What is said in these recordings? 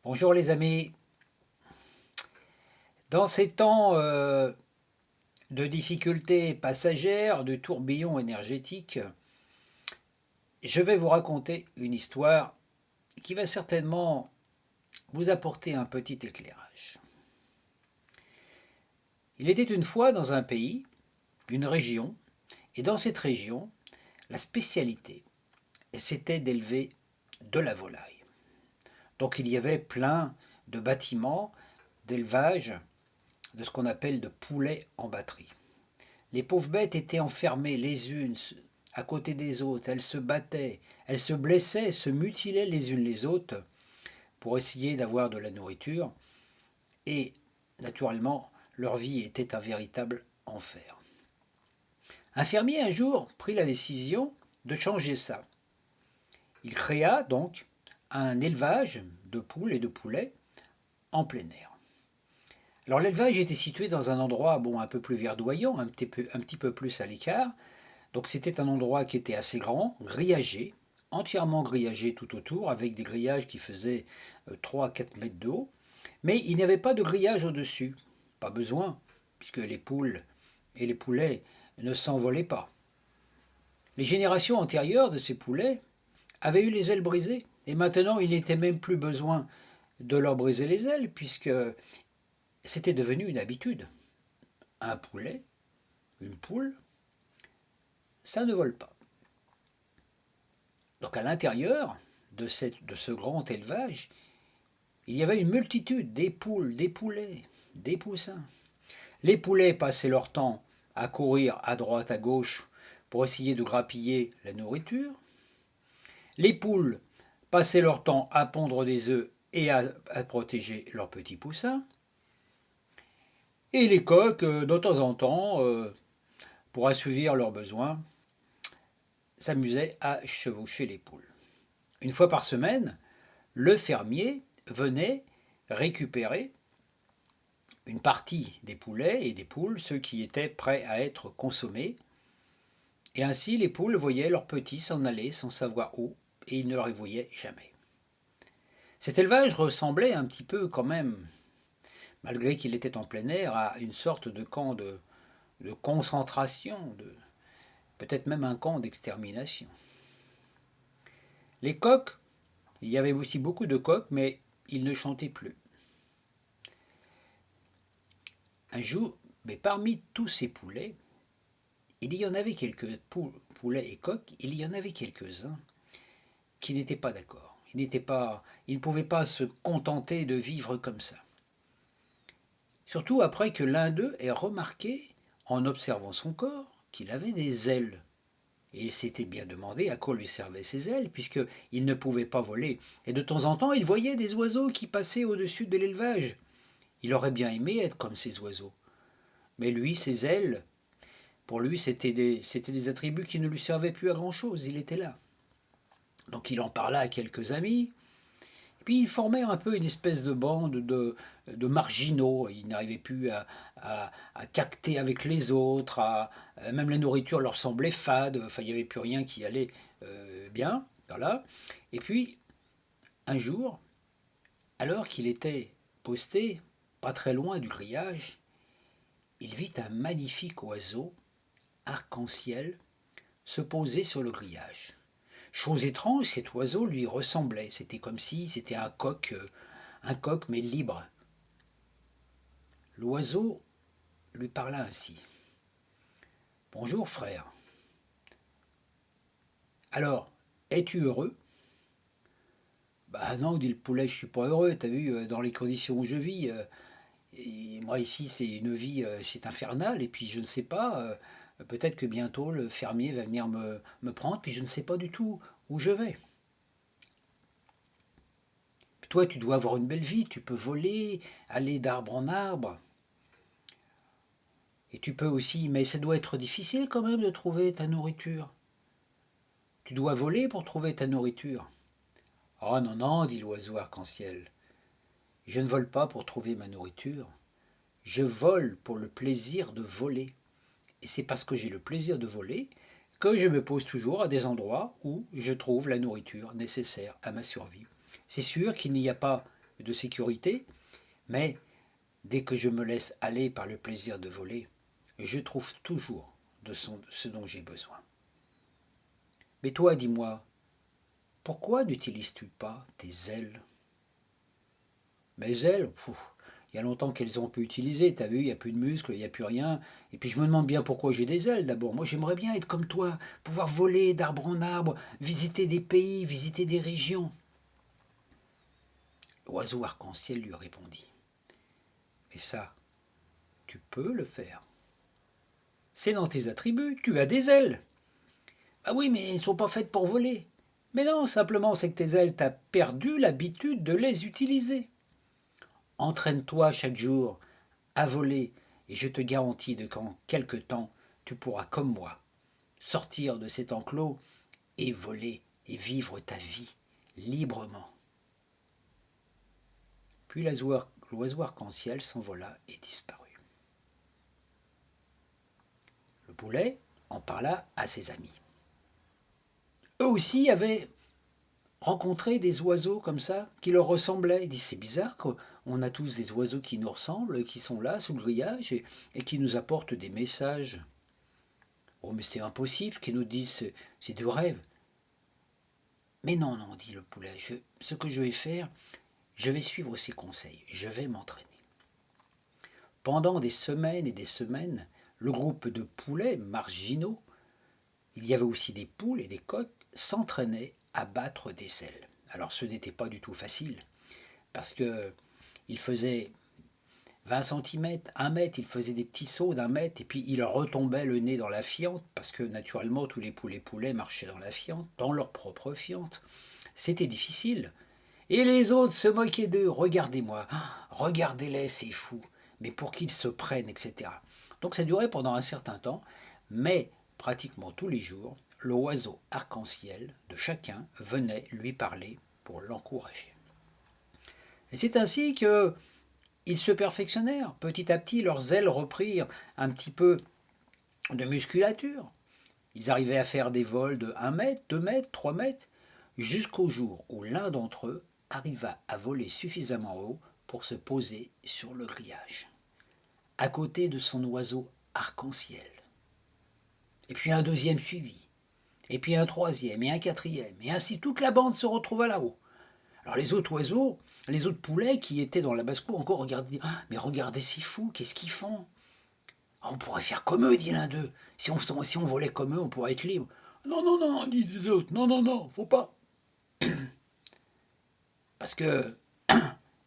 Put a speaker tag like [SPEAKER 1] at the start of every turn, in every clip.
[SPEAKER 1] Bonjour les amis. Dans ces temps de difficultés passagères, de tourbillons énergétiques, je vais vous raconter une histoire qui va certainement vous apporter un petit éclairage. Il était une fois dans un pays, une région, et dans cette région, la spécialité, c'était d'élever de la volaille. Donc il y avait plein de bâtiments d'élevage de ce qu'on appelle de poulets en batterie. Les pauvres bêtes étaient enfermées les unes à côté des autres, elles se battaient, elles se blessaient, se mutilaient les unes les autres pour essayer d'avoir de la nourriture et naturellement leur vie était un véritable enfer. Un fermier un jour prit la décision de changer ça. Il créa donc un élevage de poules et de poulets en plein air. Alors l'élevage était situé dans un endroit un peu plus verdoyant, un petit peu plus à l'écart. Donc c'était un endroit qui était assez grand, grillagé, entièrement grillagé tout autour, avec des grillages qui faisaient 3 à 4 mètres de haut. Mais il n'y avait pas de grillage au-dessus. Pas besoin, puisque les poules et les poulets ne s'envolaient pas. Les générations antérieures de ces poulets avaient eu les ailes brisées. Et maintenant, il n'était même plus besoin de leur briser les ailes, puisque c'était devenu une habitude. Un poulet, une poule, ça ne vole pas. Donc à l'intérieur de ce grand élevage, il y avait une multitude, des poules, des poulets, des poussins. Les poulets passaient leur temps à courir à droite, à gauche pour essayer de grappiller la nourriture. Les poules passaient leur temps à pondre des œufs et à protéger leurs petits poussins. Et les coqs, de temps en temps, pour assouvir leurs besoins, s'amusaient à chevaucher les poules. Une fois par semaine, le fermier venait récupérer une partie des poulets et des poules, ceux qui étaient prêts à être consommés, et ainsi les poules voyaient leurs petits s'en aller sans savoir où, et ils ne les revoyaient jamais. Cet élevage ressemblait un petit peu quand même, malgré qu'il était en plein air, à une sorte de camp de concentration, peut-être même un camp d'extermination. Les coqs, il y avait aussi beaucoup de coqs, mais ils ne chantaient plus. Un jour, mais parmi tous ces poulets, il y en avait quelques poulets et coqs, il y en avait quelques-uns qui n'étaient pas d'accord. Ils ne pouvaient pas se contenter de vivre comme ça. Surtout après que l'un d'eux ait remarqué, en observant son corps, qu'il avait des ailes. Et il s'était bien demandé à quoi lui servaient ces ailes, puisqu'il ne pouvait pas voler. Et de temps en temps, il voyait des oiseaux qui passaient au-dessus de l'élevage. Il aurait bien aimé être comme ces oiseaux. Mais lui, ses ailes, pour lui, c'était des attributs qui ne lui servaient plus à grand-chose. Il était là. Donc il en parla à quelques amis. Et puis ils formèrent un peu une espèce de bande de marginaux. Ils n'arrivaient plus à cacter avec les autres. Même la nourriture leur semblait fade. Enfin, il n'y avait plus rien qui allait bien. Voilà. Et puis, un jour, alors qu'il était posté, pas très loin du grillage, il vit un magnifique oiseau arc-en-ciel se poser sur le grillage. Chose étrange, cet oiseau lui ressemblait. C'était comme si c'était un coq mais libre. L'oiseau lui parla ainsi. Bonjour frère. Alors, es-tu heureux? Bah non, dit le poulet, je suis pas heureux. T'as vu, dans les conditions où je vis, et moi ici c'est une vie, c'est infernal. Et puis je ne sais pas, peut-être que bientôt le fermier va venir me prendre, puis je ne sais pas du tout où je vais. Toi, tu dois avoir une belle vie, tu peux voler, aller d'arbre en arbre. Et tu peux aussi, mais ça doit être difficile quand même de trouver ta nourriture. Tu dois voler pour trouver ta nourriture. Oh non, non, dit l'oiseau arc-en-ciel. Je ne vole pas pour trouver ma nourriture. Je vole pour le plaisir de voler. Et c'est parce que j'ai le plaisir de voler que je me pose toujours à des endroits où je trouve la nourriture nécessaire à ma survie. C'est sûr qu'il n'y a pas de sécurité, mais dès que je me laisse aller par le plaisir de voler, je trouve toujours de ce dont j'ai besoin. Mais toi, dis-moi, pourquoi n'utilises-tu pas tes ailes? Mes ailes, il y a longtemps qu'elles ont pu utiliser, t'as vu, il n'y a plus de muscles, il n'y a plus rien. Et puis je me demande bien pourquoi j'ai des ailes d'abord. Moi j'aimerais bien être comme toi, pouvoir voler d'arbre en arbre, visiter des pays, visiter des régions. L'oiseau arc-en-ciel lui répondit. Mais ça, tu peux le faire. C'est dans tes attributs, tu as des ailes. Ah oui, mais elles ne sont pas faites pour voler. Mais non, simplement c'est que tes ailes, t'as perdu l'habitude de les utiliser. Entraîne-toi chaque jour à voler et je te garantis qu'en quelque temps, tu pourras, comme moi, sortir de cet enclos et voler et vivre ta vie librement. Puis l'oiseau arc-en-ciel s'envola et disparut. Le poulet en parla à ses amis. Eux aussi avaient rencontré des oiseaux comme ça qui leur ressemblaient. Ils disent c'est bizarre qu'on a tous des oiseaux qui nous ressemblent, qui sont là sous le grillage et qui nous apportent des messages. Oh mais c'est impossible qu'ils nous disent c'est du rêve. Mais non, non, dit le poulet, ce que je vais faire, je vais suivre ses conseils, je vais m'entraîner. Pendant des semaines et des semaines, le groupe de poulets marginaux, il y avait aussi des poules et des coqs, s'entraînaient à battre des ailes. Alors ce n'était pas du tout facile, parce qu'ils faisaient 20 centimètres, 1 mètre, ils faisaient des petits sauts d'1 mètre, et puis ils retombaient le nez dans la fiente, parce que naturellement tous les poulets marchaient dans la fiente, dans leur propre fiente. C'était difficile. Et les autres se moquaient d'eux. Regardez-moi, regardez-les, c'est fou. Mais pour qu'ils se prennent, etc. Donc ça durait pendant un certain temps, mais pratiquement tous les jours, l'oiseau arc-en-ciel de chacun venait lui parler pour l'encourager. Et c'est ainsi qu'ils se perfectionnèrent. Petit à petit, leurs ailes reprirent un petit peu de musculature. Ils arrivaient à faire des vols de 1 mètre, 2 mètres, 3 mètres, jusqu'au jour où l'un d'entre eux arriva à voler suffisamment haut pour se poser sur le grillage, à côté de son oiseau arc-en-ciel. Et puis un deuxième suivit, et puis un troisième, et un quatrième, et ainsi toute la bande se retrouva là-haut. Alors les autres oiseaux, les autres poulets qui étaient dans la basse-cour encore regardaient, mais regardez ces fous, qu'est-ce qu'ils font? On pourrait faire comme eux, dit l'un d'eux. Si on volait comme eux, on pourrait être libre. Non, non, non, dit les autres, non, non, non, faut pas. Parce que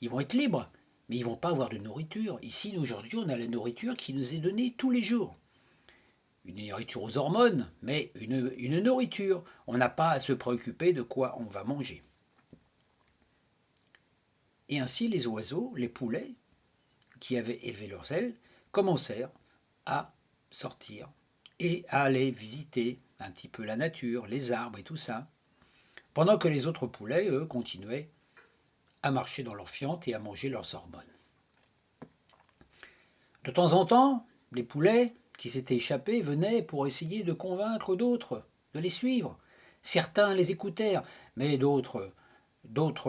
[SPEAKER 1] ils vont être libres, mais ils vont pas avoir de nourriture. Ici, aujourd'hui, on a la nourriture qui nous est donnée tous les jours. Une nourriture aux hormones, mais une nourriture. On n'a pas à se préoccuper de quoi on va manger. Et ainsi, les oiseaux, les poulets, qui avaient élevé leurs ailes, commencèrent à sortir et à aller visiter un petit peu la nature, les arbres et tout ça, pendant que les autres poulets, eux, continuaient à marcher dans leur fiente et à manger leurs hormones. De temps en temps, les poulets qui s'étaient échappés venaient pour essayer de convaincre d'autres de les suivre. Certains les écoutèrent, mais d'autres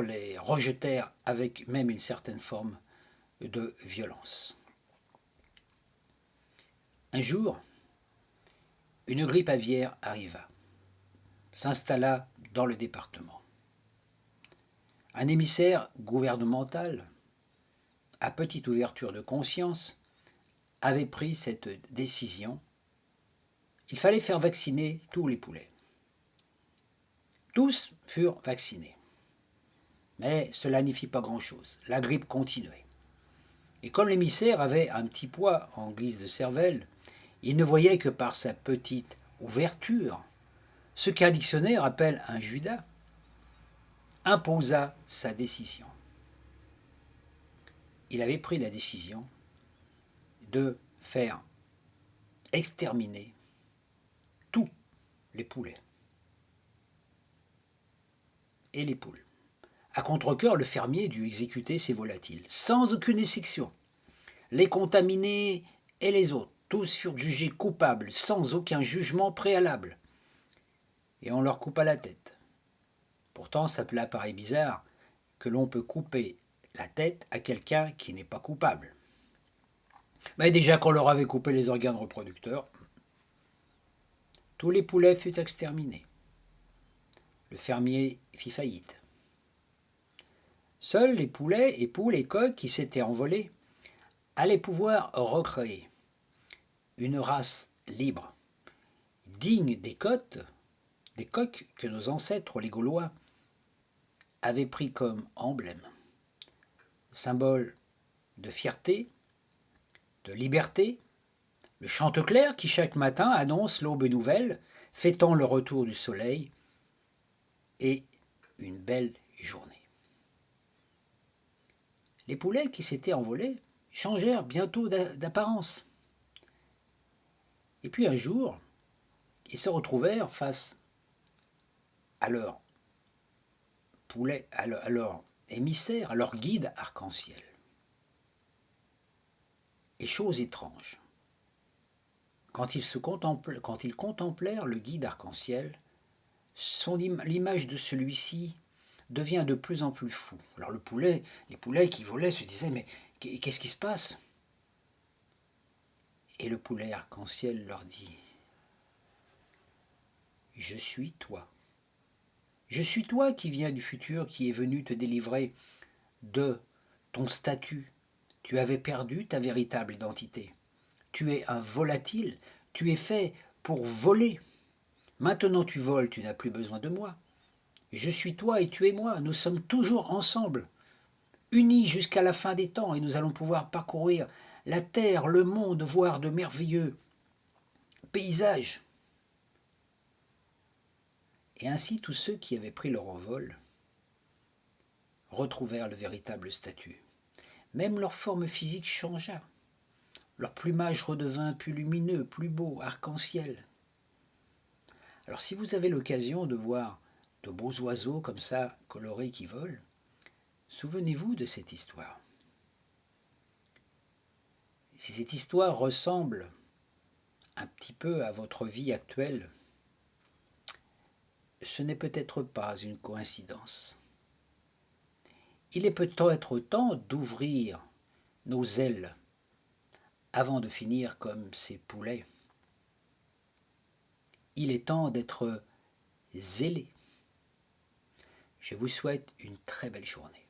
[SPEAKER 1] les rejetèrent avec même une certaine forme de violence. Un jour, une grippe aviaire arriva, s'installa dans le département. Un émissaire gouvernemental, à petite ouverture de conscience, avait pris cette décision. Il fallait faire vacciner tous les poulets. Tous furent vaccinés. Mais cela n'y fit pas grand-chose. La grippe continuait. Et comme l'émissaire avait un petit poids en guise de cervelle, il ne voyait que par sa petite ouverture ce qu'un dictionnaire appelle un Judas, imposa sa décision. Il avait pris la décision de faire exterminer tous les poulets et les poules. À contre-cœur, le fermier dut exécuter ces volatiles, sans aucune exception. Les contaminés et les autres, tous furent jugés coupables, sans aucun jugement préalable. Et on leur coupa la tête. Pourtant, ça peut apparaître bizarre que l'on peut couper la tête à quelqu'un qui n'est pas coupable. Mais déjà qu'on leur avait coupé les organes reproducteurs, tous les poulets furent exterminés. Le fermier fit faillite. Seuls les poulets et poules et coqs qui s'étaient envolés allaient pouvoir recréer une race libre, digne des coqs que nos ancêtres les Gaulois avaient pris comme emblème, symbole de fierté, de liberté, le chanteclair qui chaque matin annonce l'aube nouvelle, fêtant le retour du soleil et une belle journée. Les poulets qui s'étaient envolés changèrent bientôt d'apparence. Et puis un jour, ils se retrouvèrent face à leur poulet, à leur émissaire, à leur guide arc-en-ciel. Et chose étrange, quand ils contemplèrent le guide arc-en-ciel, l'image de celui-ci devient de plus en plus floue. Alors les poulets qui volaient se disaient mais qu'est-ce qui se passe? Et le poulet arc-en-ciel leur dit: je suis toi. Je suis toi qui viens du futur, qui est venu te délivrer de ton statut. Tu avais perdu ta véritable identité. Tu es un volatile, tu es fait pour voler. Maintenant tu voles, tu n'as plus besoin de moi. Je suis toi et tu es moi, nous sommes toujours ensemble, unis jusqu'à la fin des temps, et nous allons pouvoir parcourir la terre, le monde, voir de merveilleux paysages. Et ainsi tous ceux qui avaient pris leur envol retrouvèrent le véritable statut. Même leur forme physique changea. Leur plumage redevint plus lumineux, plus beau, arc-en-ciel. Alors si vous avez l'occasion de voir de beaux oiseaux comme ça, colorés qui volent, souvenez-vous de cette histoire. Si cette histoire ressemble un petit peu à votre vie actuelle, ce n'est peut-être pas une coïncidence. Il est peut-être temps d'ouvrir nos ailes avant de finir comme ces poulets. Il est temps d'être zélé. Je vous souhaite une très belle journée.